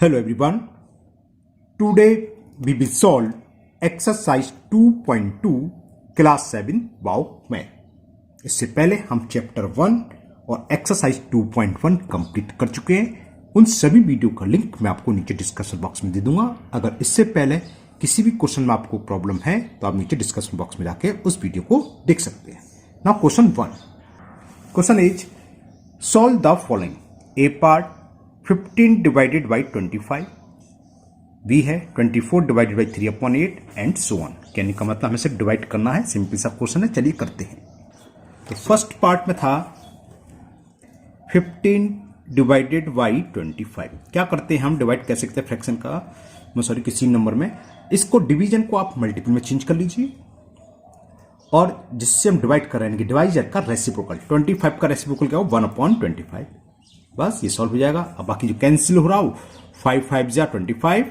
Hello everyone. Today we will solve exercise 2.2 class 7 wow math. इससे पहले हम chapter 1 और एक्सरसाइज 2.1 कंप्लीट कर चुके हैं। उन सभी वीडियो का लिंक मैं आपको नीचे डिस्कशन बॉक्स में दे दूंगा। अगर इससे पहले किसी भी क्वेश्चन में आपको प्रॉब्लम है तो आप नीचे डिस्कशन बॉक्स में जाके उस वीडियो को देख सकते हैं। Now question 1। Question is solve the following. A part 15 divided by 25, B है 24 divided by 3/8 and so on. कहने का मतलब हमें सिर्फ डिवाइड करना है। सिंपल सा क्वेश्चन है, चलिए करते हैं। तो फर्स्ट पार्ट में था 15 डिवाइडेड बाई 25। क्या करते हैं हम, डिवाइड कैसे करते हैं फ्रैक्शन का, सॉरी किसी नंबर में। इसको डिवीजन को आप मल्टीपल में चेंज कर लीजिए और जिससे हम डिवाइड कर रहे हैं डिवाइजर का रेसिप्रोकल। 25 का रेसिप्रोकल क्या हो, 1/25। बस ये सॉल्व हो जाएगा। अब बाकी जो कैंसिल हो रहा हो, 5 5 जा 25,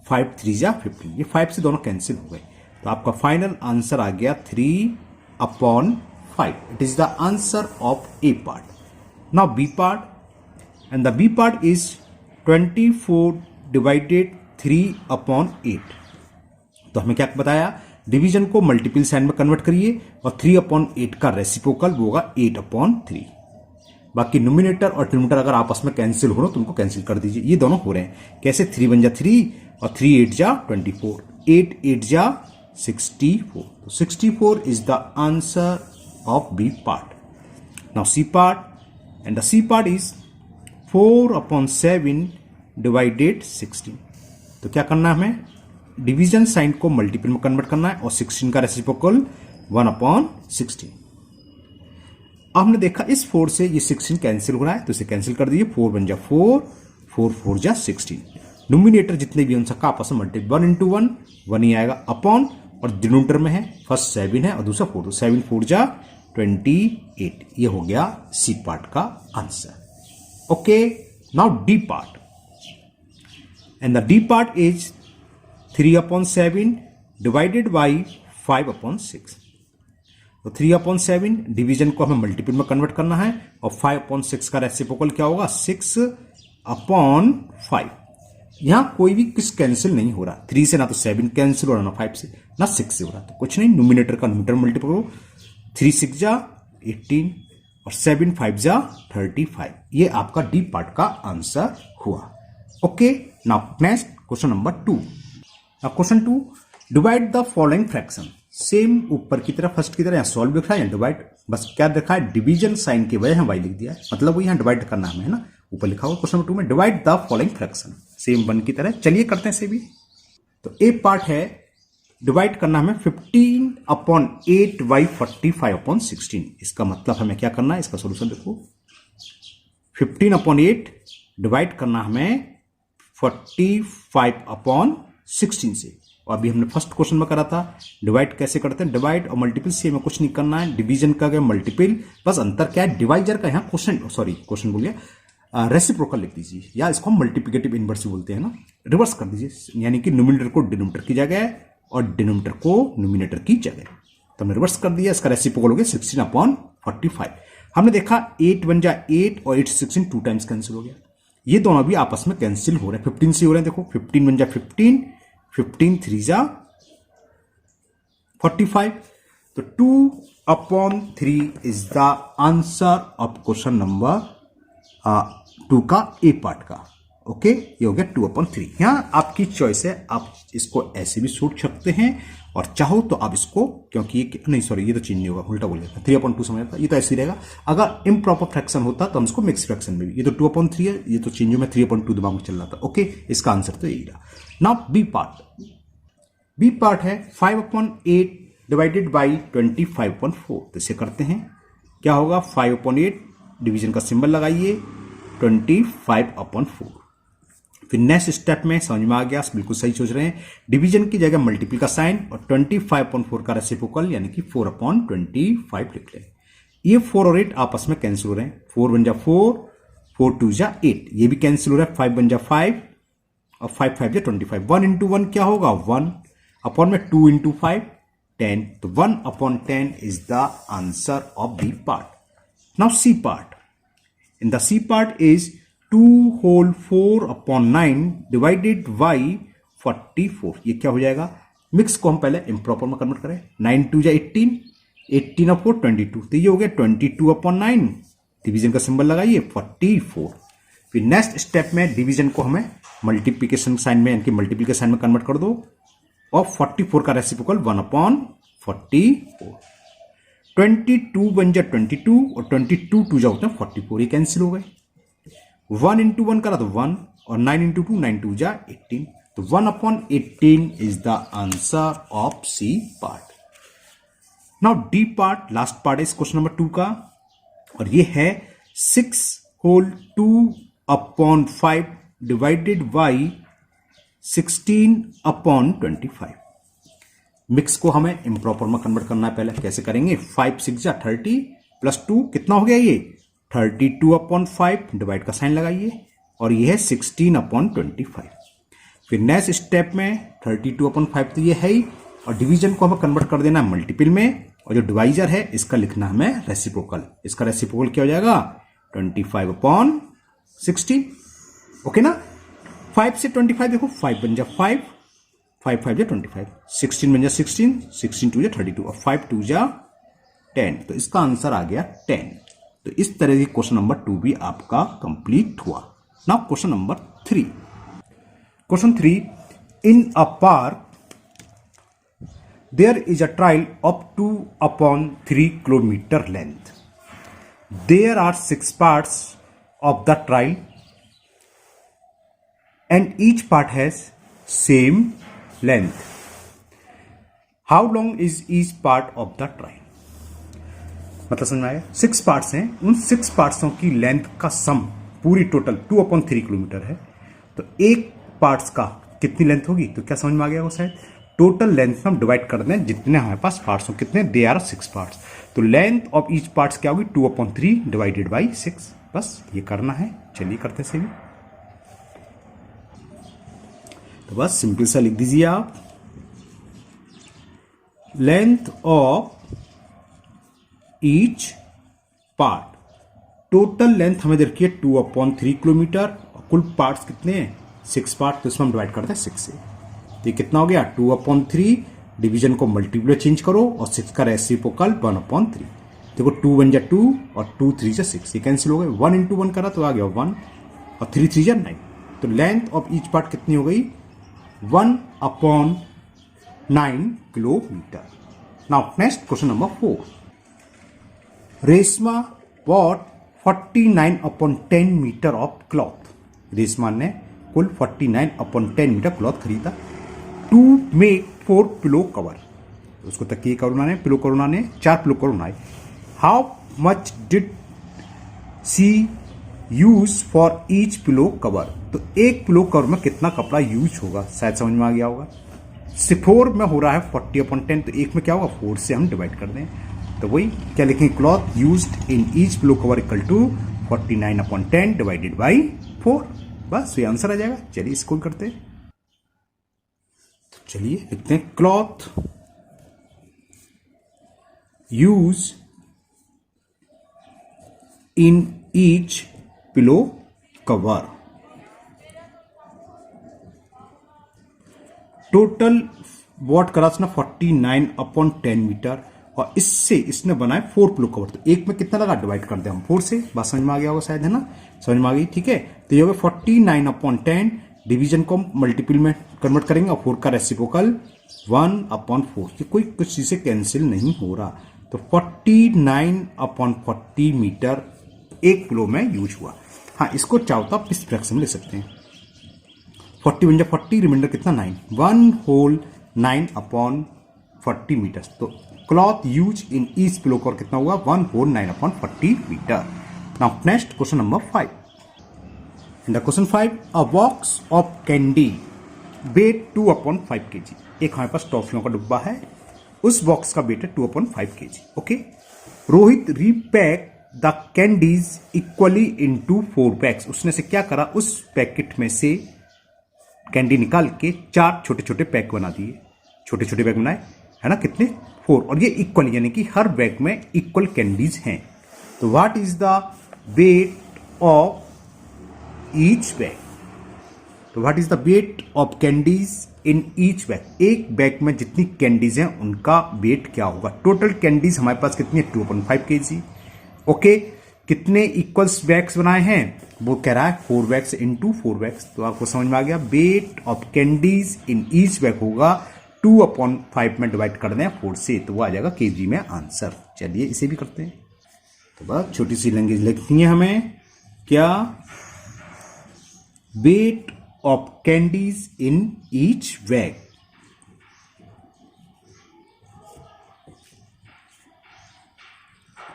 5 3 जा 15, ये 5 से दोनों कैंसिल हो गए। तो आपका फाइनल आंसर आ गया 3/5। It is the answer of A part. Now B part, and the B part is 24 divided 3/8। तो हमें क्या बताया, डिवीजन को मल्टीपल साइन में कन्वर्ट करिए और 3/8 का रेसिप्रोकल वो होगा 8/3। बाकी न्यूमिनेटर और डिनोमिनेटर अगर आपस में कैंसिल हो रहे हो तो उनको कैंसिल कर दीजिए। ये दोनों हो रहे हैं कैसे, 3 1 जा 3 और 3 8 जा 24, 8 8 जा 64। तो 64 is the answer of B part. Now C part, and the C part is 4/7 divided 16। तो क्या करना है हमें, डिवीजन साइन को मल्टीपल में कन्वर्ट करना है और 16 का रेसिप्रोकल 1/16। अब हमने देखा इस 4 से ये 16 कैंसिल हो रहा है तो इसे कैंसिल कर दीजिए। 4 1 जा 4, 4 4 जा 16। नोमिनेटर जितने भी उन सबका आपस में मल्टीपल 1 into 1 1 ही आएगा अपॉन, और डिनोमिनेटर में है फर्स्ट 7 है और दूसरा 4, तो 7 4 जा 28। ये हो गया सी पार्ट का answer. Okay, now D part, and the D part is 3/7 divided by 5/6। तो 3/7 डिवीजन को हमें मल्टीपल में कन्वर्ट करना है और 5/6 का रेसिप्रोकल क्या होगा, 6/5। यहां कोई भी किस कैंसिल नहीं हो रहा। 3 से ना तो 7 कैंसिल हो रहा, ना 5 से ना 6 से हो रहा। तो कुछ नहीं, न्यूमिनेटर का न्यूमिनेटर मल्टीपल करो, 3 6 जा 18 और 7 5 जा 35। ये आपका डी पार्ट का आंसर हुआ। Okay, now next question number 2। Question 2, divide the following fraction. Same ऊपर की तरह फर्स्ट की तरह यहां सॉल्व लिखा है या डिवाइड, बस क्या देखा है, डिवीजन साइन की वजह वाई लिख दिया है, मतलब वो यहां डिवाइड करना हमें है ना। ऊपर लिखा हुआ क्वेश्चन नंबर 2 में divide the following fraction, same 1 की तरह। चलिए करते हैं से भी। तो ए पार्ट है डिवाइड करना हमें 15/8 बाई 45/16। इसका मतलब हमें क्या करना है, इसका सोल्यूशन देखो। 15/8 डिवाइड करना हमें 45/16 से, और अभी हमने फर्स्ट क्वेश्चन में करा था डिवाइड कैसे करते हैं। डिवाइड और मल्टीपल से हमें कुछ नहीं करना है, डिवीजन का गया मल्टीपल, बस अंतर क्या है, डिवाइजर का यहाँ क्वेश्चन बोलिए रेसिप्रोकल लिख दीजिए, या इसको हम मल्टीप्लिकेटिव इनवर्स बोलते हैं ना, रिवर्स कर दीजिए। यानी कि न्यूमिनेटर को डिनोमिनेटर की जगह और डिनोमिनेटर को न्यूमिनेटर की जगह, तो हमने रिवर्स कर दिया। इसका रेसिप्रोकल हो गया 16/45। हमने देखा 8 1 जा 8 और 8 16 2 टाइम्स कैंसिल हो गया। ये दोनों भी आपस में कैंसिल हो रहे हैं, 15 से हो रहे हैं। देखो 15 1 जा 15, 15 3 जा 45। तो 2/3 is the answer of question number 2 का ए पार्ट का। ओके, ये हो गया 2/3। यहां आपकी चॉइस है, आप इसको ऐसे भी सोच सकते हैं और चाहो तो आप इसको, क्योंकि ये नहीं सॉरी ये तो चेंज नहीं होगा, उल्टा बोल गया, 3/2 समझ आता, ये तो ऐसे ही रहेगा। अगर इम्प्रॉपर फ्रैक्शन होता तो हम इसको मिक्स फ्रैक्शन में भी, ये तो 2/3 है, ये तो चेंज में 3/2 दिमाग में चल रहा था। ओके, इसका आंसर तो यही रहा। Now B part, B part है 5/8 डिवाइडेड बाई 25/4। तो इसे करते हैं, क्या होगा, 5/8 डिवीजन का सिंबल लगाइए, 25/4। फिर नेक्स्ट स्टेप में समझ में आ गया, बिल्कुल सही सोच रहे हैं, डिवीजन की जगह मल्टीपल का साइन और 25/4 का रेसिप्रोकल यानी कि 4/25 लिख लें। ये 4 और 8 आपस में कैंसिल हो रहे हैं, 4 1 जा 4, 4 2 जा 8, ये भी कैंसिल हो रहा है, 5 1 जा 5 और 5 5 जा 25। 1 into 1 क्या होगा, 1 अपॉन में 2 into 5 10। तो 1/10 is the answer of B part. Now C part, in the C part is 2 whole 4 upon 9 divided by 44। ये क्या हो जाएगा? मिक्स को हम पहले इम्प्रॉपर में कन्वर्ट करें। 9 2 जा 18, 18 और 4 22, तो ये हो गया 22 अपॉन 9, डिवीजन का सिंबल लगाइए 44। फिर नेक्स्ट स्टेप में डिवीजन को हमें मल्टीप्लीकेशन साइन में यानी कि मल्टीप्लीकेशन साइन में कन्वर्ट कर दो और 44 का रेसिप्रोकल 1 अपॉन 44। 22 बन जा 22 और 22 2 जा होते हैं 44, ये कैंसिल हो गए। 1 इंटू 1 करा तो 1 और 9 इंटू 2 9 2 जा 18, तो 1 upon 18 is the answer of C part. Now D part, last part is question number 2 का, और ये है 6 whole 2 upon 5 divided by 16 upon 25। Mix को हमें इम्प्रॉपर में कन्वर्ट करना है। पहले कैसे करेंगे? 5 6 जा 30 प्लस 2 कितना हो गया? ये 32 अपॉन 5, डिवाइड का साइन लगाइए, और ये है 16 अपॉन 25। फिर नेक्स्ट स्टेप में 32 अपॉन 5 तो ये है ही, और डिवीजन को हमें कन्वर्ट कर देना है मल्टीपल में, और जो डिवाइजर है इसका लिखना है हमें रेसिप्रोकल। इसका रेसिप्रोकल क्या हो जाएगा? 25 अपॉन 16। ओके ना? 5 से 25 देखो, 5 बन जा 5, 5 5 जा 25, 16 बन जा 16, 16 2 जा 32 और 5 2 जा 10, तो इसका आंसर आ गया 10। तो इस तरह से क्वेश्चन नंबर 2 भी आपका कंप्लीट हुआ। Now question number 3। Question 3, in a park there is a trail of 2 upon 3 kilometer length. There are 6 parts of the trail and each part has same length. How long is each part of the trail? मतलब समझ में आया? 6 parts हैं, उन 6 पार्ट्सों की length का सम पूरी total 2 upon 3 kilometre है, तो एक पार्ट्स का कितनी लेंथ होगी? तो क्या समझ में आ गया वो? शायद टोटल लेंथ में हम डिवाइड कर दें जितने हमारे पास पार्ट्स हो, कितने? दे आर 6 पार्ट्स, तो लेंथ ऑफ ईच पार्ट्स क्या होगी? 2 अपॉन 3 डिवाइडेड बाई 6। बस ये करना है। चलिए करते से भी, तो बस सिंपल सा लिख दीजिए आप, length of each part, total length हमें दे रखी है 2 अपॉन 3 किलोमीटर, और कुल पार्ट्स कितने हैं? 6 पार्ट, तो इसमें हम डिवाइड करते हैं 6 से। तो ये कितना हो गया? 2 अपॉन 3, डिवीजन को मल्टीप्लाई चेंज करो और 6 का रेसिप्रोकल 1 अपॉन 3। देखो 2 बन जा 2 और 2 3 जा 6, ये कैंसिल हो गए। 1 इंटू 1 करा तो आ गया 1 और 3 3 जा 9, तो लेंथ ऑफ ईच पार्ट कितनी हो गई? 1 upon 9 kilometre. Now next question number 4। Reshma bought 49 upon 10 metre of cloth. Reshma ने कुल 49 अपॉन 10 मीटर क्लॉथ खरीदा टू मेक 4 पिलो कवर। उसको तकिए कवर बनाने, पिलो कवर बनाने, 4 पिलो कवर बनाए। How much did she use for each pillow cover? तो एक पिलो कवर में कितना कपड़ा यूज होगा? शायद समझ में आ गया होगा। 4 में हो रहा है 40 अपॉन 10, तो एक में क्या होगा? 4 से हम डिवाइड कर दें, तो वही क्या लिखेंगे? Cloth used in each pillow cover equal to 49 upon 10 divided by 4। बस ये आंसर आ जाएगा। चलिए इसको करते हैं। चलिए लिखते हैं, cloth use in each pillow cover, total what करा ना 49 अपॉन 10 मीटर, और इससे इसने बनाए 4 पिलो कवर, तो एक में कितना लगा? डिवाइड कर दे हम 4 से। बात समझ में आ गया होगा शायद, है ना? समझ में आ गई, ठीक है। तो ये होगा 49 अपॉन 10, डिवीजन को मल्टीपल में कन्वर्ट करेंगे और 4 का रेसिप्रोकल 1 अपॉन 4। ये कोई कुछ चीजें कैंसिल नहीं हो रहा, तो 49 अपॉन 40 मीटर एक किलो में यूज हुआ। हाँ, इसको चाहो तो आप इस फ्रैक्शन में ले सकते हैं। 40 बन जा 40, रिमाइंडर कितना? 9, 1 होल 9 अपॉन 40 मीटर, तो cloth use in each pillow cover कितना हुआ? 1 whole 9 upon 40 metre. Now next question number 5। In the question 5, a box of candy weighed 2 upon 5 kg। एक हमारे पास टॉफियों का डिब्बा है, उस बॉक्स का वेट है 2 upon 5 kg। Okay, Rohit repack the candies equally into 4 bags. उसने से क्या करा? उस पैकेट में से कैंडी निकाल के 4 छोटे छोटे पैक बना दिए। छोटे छोटे बैग बनाए, है ना? कितने? 4, और ये इक्वल यानी कि हर बैग में इक्वल कैंडीज हैं। तो what is the weight of each bag. तो what is the weight of candies in each bag? एक बैग में जितनी कैंडीज हैं उनका वेट क्या होगा? टोटल कैंडीज हमारे पास कितनी है? 2.5 kg। ओके, कितने इक्वल्स बैग्स बनाए हैं? वो कह रहा है 4 बैग्स इंटू 4 बैग्स। तो आपको समझ में आ गया, wait of candies in each bag होगा 2/5 में डिवाइड कर दें 4 से, तो वो आ जाएगा केजी में आंसर। चलिए इसे भी करते हैं। तो बस छोटी सी लैंग्वेज लिखनी है हमें, क्या? Wait of candies in each bag.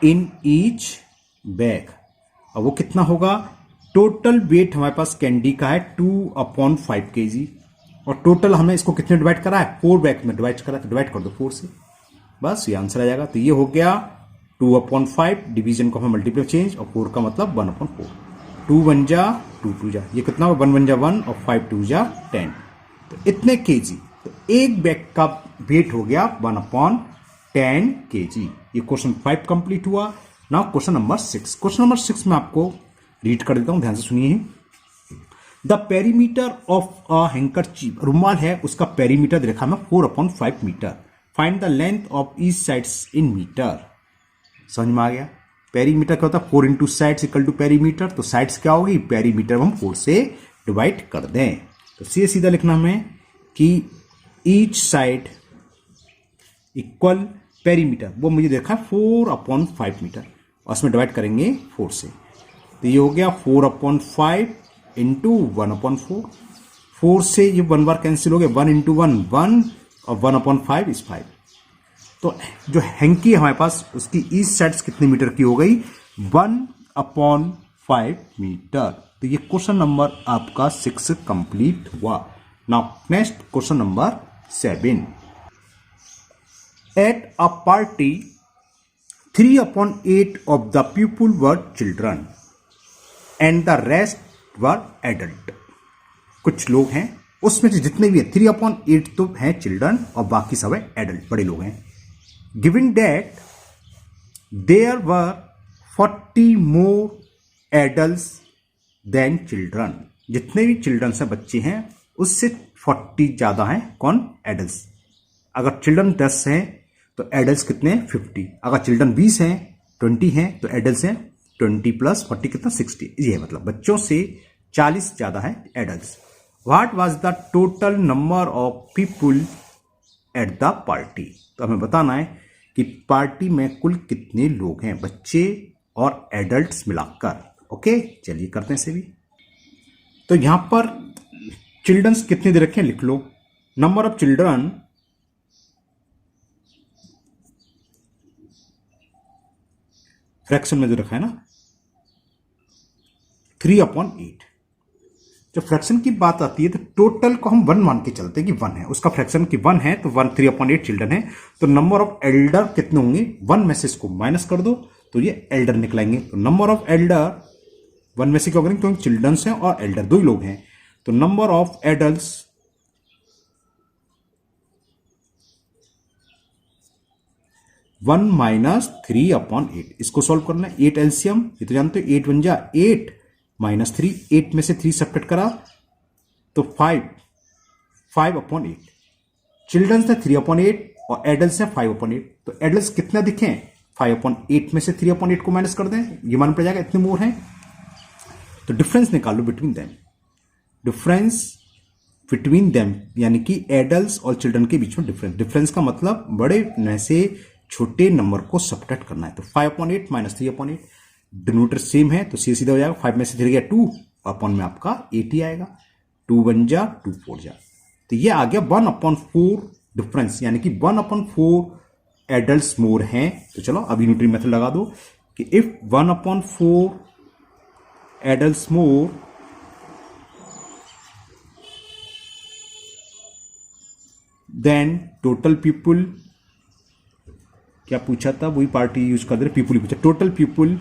In each bag, अब वो कितना होगा? टोटल वेट हमारे पास कैंडी का है 2/5 kg, और टोटल हमें इसको कितने डिवाइड करा है? 4 बैग में डिवाइड करा, तो डिवाइड कर दो 4 से, बस ये आंसर आ जाएगा। तो ये हो गया 2/5, डिवीजन को हमें मल्टीप्लाई चेंज, और 4 का मतलब 1/4। 2 1 जा 2 2 जा, ये कितना हुआ? 1 1 जा 1 और 5 2 जा 10, तो इतने केजी। तो एक बैग का वेट हो गया 1/10 kg। ये क्वेश्चन 5 कंप्लीट हुआ। Now question number 6। Question number 6 में आपको रीड कर देता हूं, ध्यान से सुनिए। The perimeter of a handkerchief, रुमाल है, उसका पेरीमीटर देखा मैं 4/5 metre. Find the length of each sides in metre. समझ में आ गया? पेरीमीटर क्या होता है? 4 into sides equal to perimeter. तो साइड्स क्या होगी? पेरीमीटर हम 4 से डिवाइड कर दें। तो सीधा लिखना हमें कि ईच साइड इक्वल पेरीमीटर, वो मुझे देखा 4/5 मीटर, और उसमें डिवाइड करेंगे 4 से। तो ये हो गया 4/5 इंटू 1/4। 4 से ये 1 बार कैंसिल हो गया, 1 इंटू 1 1, और 1/5 इज 5। तो जो हैंकी हमारे पास, उसकी ईच साइड्स कितने मीटर की हो गई? 1/5 मीटर। तो ये क्वेश्चन नंबर आपका 6 कंप्लीट हुआ। Now next question number 7। At a party 3/8 of the people were children and the rest were adult। कुछ लोग हैं, उसमें से जितने भी हैं 3/8 तो हैं चिल्ड्रन, और बाकी सब है एडल्ट, बड़े लोग हैं। Given that there were 40 more adults than children, जितने भी चिल्ड्रन हैं, बच्चे हैं, उससे 40 ज्यादा हैं कौन? एडल्ट्स। अगर चिल्ड्रन 10 हैं तो एडल्ट्स कितने हैं? 50। अगर चिल्ड्रन 20 हैं, 20 हैं, तो एडल्ट्स हैं 20 प्लस 40 कितना? 60। ये है, मतलब बच्चों से 40 ज्यादा है adults. What was the total number of people at the party? तो हमें बताना है कि पार्टी में कुल कितने लोग हैं, बच्चे और एडल्ट्स मिलाकर। ओके, चलिए करते हैं इसे भी। तो यहां पर चिल्ड्रंस कितने दे रखे हैं, लिख लो। नंबर ऑफ चिल्ड्रन फ्रैक्शन में जो रखा है ना 3/8। जब फ्रैक्शन की बात आती है तो टोटल को हम 1 मान के चलते हैं कि 1 है, उसका फ्रैक्शन की 1 है, तो 1 3/8 चिल्ड्रन है। तो नंबर ऑफ एल्डर कितने होंगे? 1 में से इसको माइनस कर दो तो ये एल्डर निकलेंगे। तो नंबर ऑफ एल्डर 1 में से क्या करेंगे? क्योंकि चिल्ड्रंस हैं और एल्डर 2 ही लोग हैं। तो नंबर ऑफ एडल्ट्स 1 माइनस 3/8। इसको सॉल्व करना है। 8 एलसीएम, ये तो जानते हो, 8 1 जा 8 माइनस 3, 8 में से 3 सब्ट्रैक्ट करा तो 5/8। चिल्ड्रंस है 3/8 और एडल्ट्स है 5/8। तो एडल्ट्स कितना दिखे? 5/8 में से 3/8 को माइनस कर दें, ये मान पड़ जाएगा इतने मोर हैं। तो डिफरेंस निकाल लो between them. Difference between them यानी कि एडल्ट्स और चिल्ड्रन के बीच में डिफरेंस का मतलब बड़े में से छोटे नंबर को सब्ट्रैक्ट करना है। तो 5/8 माइनस 3/8, डिनोमिनेटर सेम है तो सीधा हो जाएगा। 5 में से 3 गया 2, अपॉन में आपका 8 ही आएगा। 2 1 जा 2 4 जा, तो ये आ गया 1/4 डिफरेंस, यानी कि 1/4 एडल्ट्स मोर हैं। तो चलो अब यूनिटरी मेथड लगा दो कि if 1/4 adults more than total people, क्या पूछा था वही पार्टी यूज कर दे रहे, पीपुल ही पूछा। टोटल पीपुल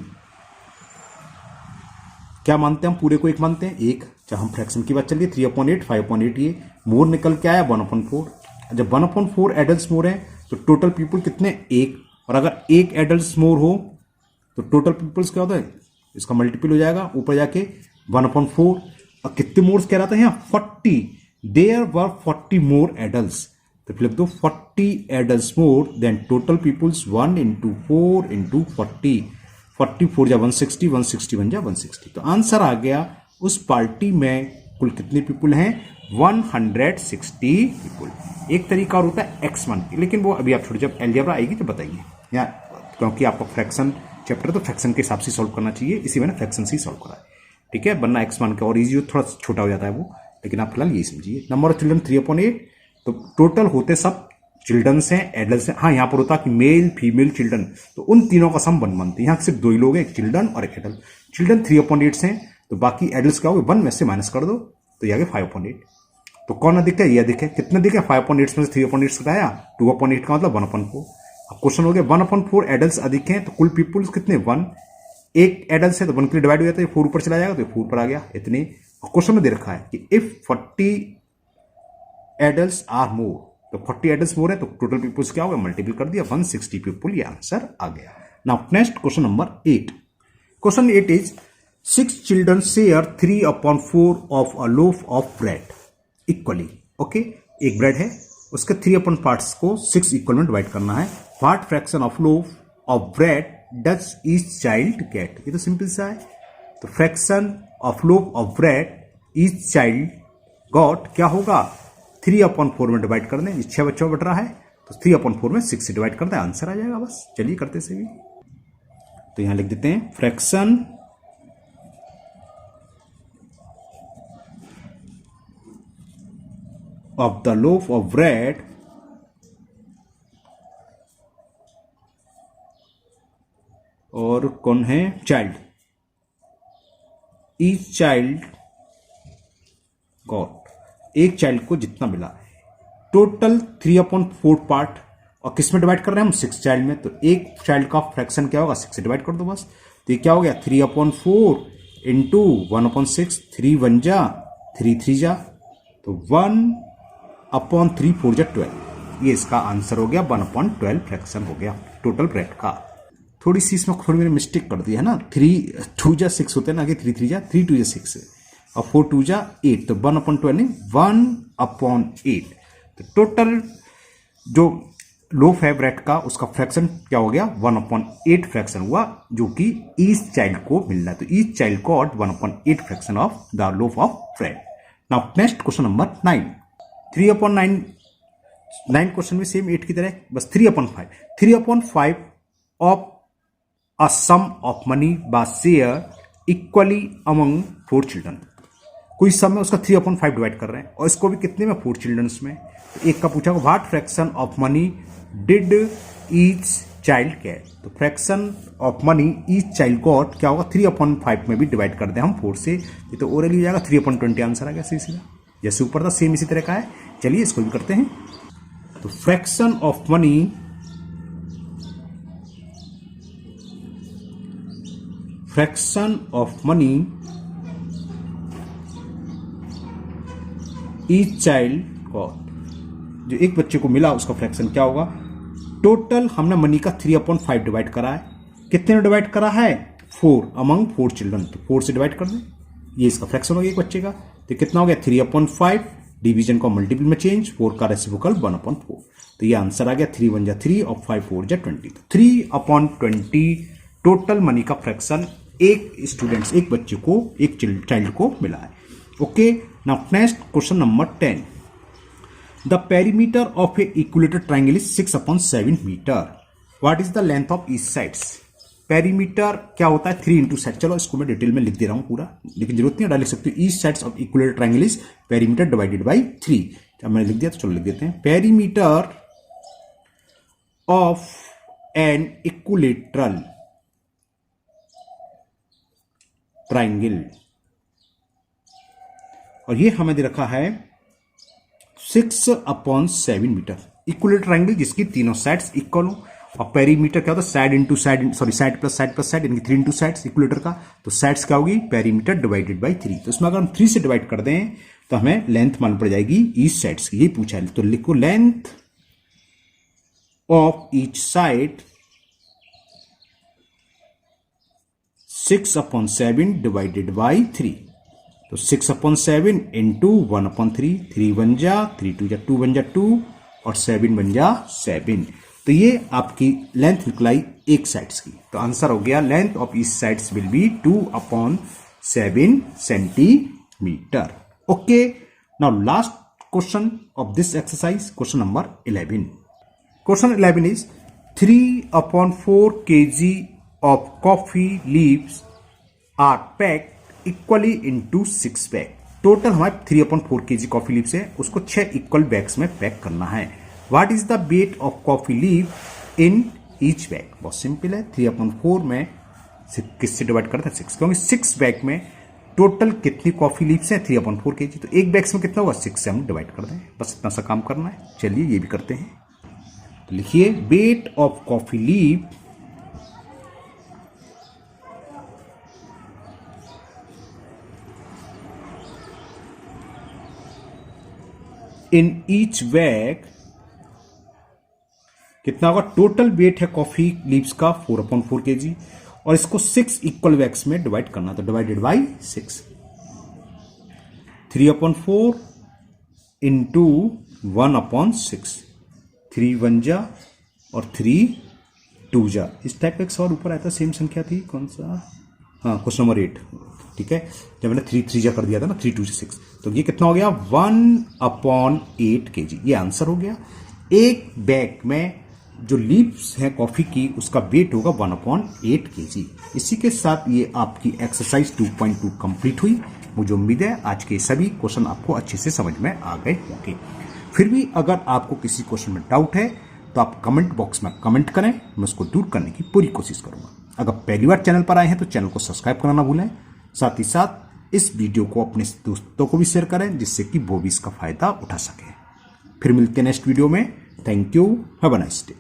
क्या मानते हैं हम? पूरे को 1 मानते हैं, 1। जब हम फ्रैक्शन की बात चल रही है 3/8 5/8, ये मोर निकल के आया 1/4। जब 1/4 एडल्ट्स मोर है तो टोटल पीपुल कितने? 1। और अगर 1 एडल्ट्स मोर हो तो टोटल पीपुल्स क्या होता है? इसका मल्टीपल हो जाएगा, ऊपर जाके 1/4। और कितने मोर्स कह रहा था यहाँ 40, देयर वर 40 मोर एडल्ट, तो फिर लिख दो 40 adult more than total peoples 1 into 4 into 40, 44 जा 160, 161 जा 160। तो आंसर आ गया उस पार्टी में कुल कितने पीपुल हैं 160 पीपुल। एक तरीका और होता है x1 की, लेकिन वो अभी आप छोटे जब एलजेब्रा आएगी तो बताइए, या क्योंकि आपका फ्रैक्शन चैप्टर तो फ्रैक्शन के हिसाब से सॉल्व करना चाहिए, इसी में फ्रैक्शन से ही सॉल्व करा है, ठीक है। वरना x1 का और इजी थोड़ा छोटा हो जाता है वो, लेकिन आप फिलहाल यही समझिए। नंबर ऑफ चिल्ड्रन 3/8, तो टोटल होते सब चिल्ड्रंस हैं एडल्ट हैं। हाँ, यहाँ पर होता कि मेल फीमेल चिल्ड्रन, तो उन तीनों का सम 1 बनती है। यहाँ सिर्फ 2 ही लोग हैं, एक चिल्ड्रन और एक एडल्ट। चिल्ड्रन 3/8 हैं, तो बाकी एडल्ट क्या हो गए 1 में से माइनस कर दो, तो ये आ गया 5/8। तो कौन अधिक है, ये अधिक है। कितने अधिक है 5/8 में से 3/8 घटाया 2/8 का मतलब 1/4। अब क्वेश्चन हो गया 1/4 एडल्ट अधिक हैं, तो कुल पीपुल्स कितने 1, एक एडल्ट है तो 1 के लिए डिवाइड हो जाता है, 4 ऊपर चला जाएगा तो 4 पर आ गया इतने। और क्वेश्चन में दे रखा है कि इफ 40 एडल्ट आर मोर, तो 40 एडल्ट मोर है तो टोटल पीपुल्स क्या होगा, मल्टीपल कर दिया 160 पीपुल, ये आंसर आ गया। Now next question number 8। Question 8 is 6 children share 3/4 of a loaf of bread equally. Okay, एक ब्रेड है, उसके 3 पार्ट्स को 6 इक्वल में डिवाइड करना है। What fraction of loaf of bread does each child gate. ये तो सिंपल सा है, तो fraction of loaf of bread each child got क्या होगा 3/4 में डिवाइड कर दें, 6 बच्चों बट रहा है तो 3/4 में 6 से डिवाइड कर दें, आंसर आ जाएगा बस। चलिए करते से भी, तो यहां लिख देते हैं fraction of the loaf of bread और कौन है चाइल्ड, each child got, एक चाइल्ड को जितना मिला, टोटल 3/4 पार्ट, और किस में डिवाइड कर रहे हैं हम 6 चाइल्ड में, तो एक चाइल्ड का फ्रैक्शन क्या होगा 6 से डिवाइड कर दो बस। तो ये क्या हो गया 3/4 इंटू 1/6, 3 1 जा 3 3 जा, तो 1/3 4 जा 12, ये इसका आंसर हो गया 1/12 फ्रैक्शन हो गया टोटल ब्रेड का। थोड़ी सी इसमें थोड़ी मैंने मिस्टेक कर दी है ना, 3 2 जा 6 होते हैं ना, आगे 3 3 जा 3 2 जा 6 और 4 2 जा 8, तो 1/12 नहीं 1/8। तो टोटल जो लोफ है ब्रेड का उसका फ्रैक्शन क्या हो गया 1/8 फ्रैक्शन हुआ, जो कि ईच चाइल्ड को मिल रहा है। तो each child got 1/8 fraction of the loaf of bread. Now next question number 9। 3/9, 9 question में सेम 8 की तरह, बस 3/5, 3/5 of a sum of money by share equally among 4 children. कोई सम में उसका 3/5 डिवाइड कर रहे हैं, और इसको भी कितने में 4 चिल्ड्रंस में। तो एक का पूछा what fraction of money did each child get, तो fraction of money each child got क्या होगा 3/5 में भी डिवाइड कर दें हम 4 से, ये तो ओरली हो जाएगा 3/20 आंसर आ गया सीधा, जैसे ऊपर था सेम इसी तरह का है। चलिए इसको भी करते हैं। तो fraction of money each child got, जो एक बच्चे को मिला उसका फ्रैक्शन क्या होगा। टोटल हमने मनी का 3/5 डिवाइड करा है, कितने में डिवाइड करा है 4 अमंग 4 चिल्ड्रन, तो 4 से डिवाइड कर दें, ये इसका फ्रैक्शन हो गया एक बच्चे का। तो कितना हो गया 3/5, डिवीजन को मल्टीपल में चेंज, 4 का रेसिप्रोकल 1/4, तो ये आंसर आ गया 3 1 जा 3 और 5 4 जा 20, तो 3/20 टोटल मनी का फ्रैक्शन एक स्टूडेंट्स एक बच्चे को एक चाइल्ड को मिला है। Okay, now next question number 10। The perimeter of a equilateral triangle is 6/7 metre. What is the length of each sides. Perimeter क्या होता है 3 इंटू साइड, चलो इसको मैं डिटेल में लिख दे रहा हूं पूरा, लेकिन जरूरत नहीं है, लिख सकते हो each sides of equilateral triangle is perimeter divided by 3। अब मैंने लिख दिया तो चलो लिख देते हैं। Perimeter of an equilateral triangle, और ये हमें दे रखा है 6/7 मीटर। इक्विलेटरल ट्राइंगल जिसकी तीनों साइड्स इक्वल हो, और पेरीमीटर क्या होता है side into side, sorry side plus side plus side, यानी 3 इंटू साइड्स इक्विलेटर का, तो साइड्स क्या होगी पेरीमीटर डिवाइडेड बाई 3। तो इसमें अगर हम 3 से डिवाइड कर दें तो हमें लेंथ मालूम पड़ जाएगी ईच साइड्स की, ये पूछा है, तो लिखो length of each side 6/7 divided by 3। तो 6/7 इंटू 1/3, 3 बन जा, 3 2 जा 2 बन जा 2 और 7 बन जा 7। तो ये आपकी लेंथ निकलाई एक साइड्स की। तो आंसर हो गया length of each sides will be 2/7 centimetre. Okay, now last question of this exercise, question number 11। Question 11 is 3/4 kg of coffee leaves are packed equally into 6 bag. Total हमारे 3/4 kg coffee leaves है, उसको 6 equal bags में pack करना है। What is the weight of coffee leave in each bag? बहुत simple है, 3/4 में किससे डिवाइड करते हैं 6, क्योंकि 6 बैग में टोटल कितनी कॉफी लीव्स हैं 3/4 kg, तो एक बैग्स में कितना होगा 6 से हम डिवाइड कर दें, बस इतना सा काम करना है। चलिए ये भी करते हैं। तो लिखिए weight of coffee leave in each bag कितना होगा? टोटल वेट है कॉफी लीव्स का 4/4 kg और इसको 6 इक्वल बैग्स में डिवाइड करना, तो डिवाइडेड बाई 6। 3/4 इंटू 1/6, 3 1 जा और 3 2 जा। इस टाइप का एक सवाल ऊपर आया था, सेम संख्या थी, कौन सा? हाँ, क्वेश्चन नंबर 8। ठीक है, जब मैंने 3 3 जा कर दिया था ना, 3 2 6, तो ये कितना हो गया 1/8 kg। ये आंसर हो गया। एक बैग में जो लीव्स है कॉफी की उसका वेट होगा 1/8 kg। इसी के साथ ये आपकी एक्सरसाइज 2.2 कंप्लीट हुई। मुझे उम्मीद है आज के सभी क्वेश्चन आपको अच्छे से समझ में आ गए होंगे। फिर भी अगर आपको किसी क्वेश्चन में डाउट है तो आप कमेंट बॉक्स में कमेंट करें, मैं उसको दूर करने की पूरी कोशिश करूंगा। अगर पहली बार चैनल पर आए हैं तो चैनल को सब्सक्राइब करना ना भूलें। साथ ही साथ इस वीडियो को अपने दोस्तों को भी शेयर करें, जिससे कि वो भी इसका फायदा उठा सके। फिर मिलते हैं नेक्स्ट वीडियो में। Thank you, have a nice day.